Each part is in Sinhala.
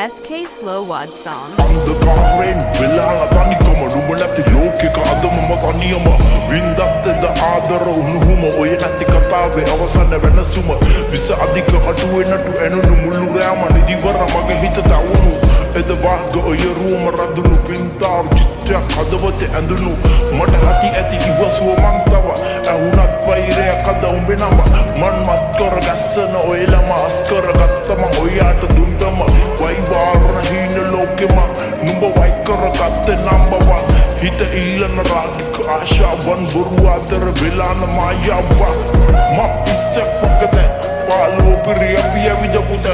SK Slow Wad song. අන්ධකාරයෙන් වෙලාලා තනිකම නුඹ නැති ලෝකෙක අදම මතනියම වින්දත්තද ආදර උණුහුම ඔය නැති කතාවේ අවසන වෙනසුම විස අධික කටුවේ නටු ඇනුණු මුළු රෑම නිදිවර මගේ හිත තවුණු එද වාග ඔය රූම රදුණු පින්තාරු චිත්‍රයක් හදවතේ ඇඳුණු මට හති ඇති ඉවසුව මං තව ඇහුණත් පෛරයක් අද උඹේ නම මන් මත් කර ගැස්සන ඔය ළම අස් කර ගත්තම ඔයාට දුන්දම වයිවාරණ හීන ලෝකෙම නුඹ වයි කර ගත්තේ නම්බර් 1 හිත ඉල්ලන රාගික ආශාවන් බොරු අතර වෙලාන මායාවක් මප්පිස්ටක් පොකතේ පාලෝ පිරියපිය විදපුත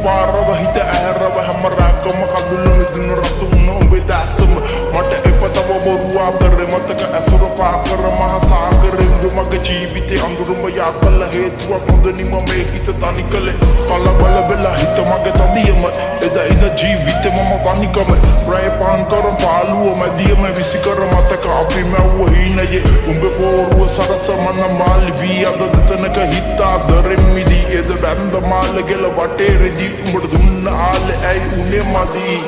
පාරව හිත ඇහැරව හැම රාගම කඳුළු මිදුණු රතුන උඹේ දැසම මට එපතව බොරු අතර මතක ඇසුර පාකර මහ සාගරෙන් මගේ ජීවිතේ අඳුරුම යාකල හේතුවක් හොඳනිම මේ හිත තනි කලේ කලබල වෙලා හිත මගේ තදියම එදා ඉන ජීවිතේ මම තනිකම ප්‍රය පාන් කර පාළුව මැදියම විසිකර මතක අපි මැව්ව හීනයේ උඹේ පෝරුව සරස මන මාලි වී අද දෙතනක හිතා දරෙන් මිදී එද බැන්ද මාල ගෙල වටේ රෙදි උඹට දුන්න ආලේ ඇයි උනේ මදී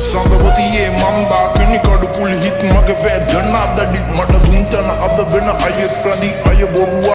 සඳවතියේ මන්දා කෙනි කඩු කුලි හිත් මගේ වේදනා දඩි මට දුන්තන අද වෙන අය ප්‍රදි අය බොරුව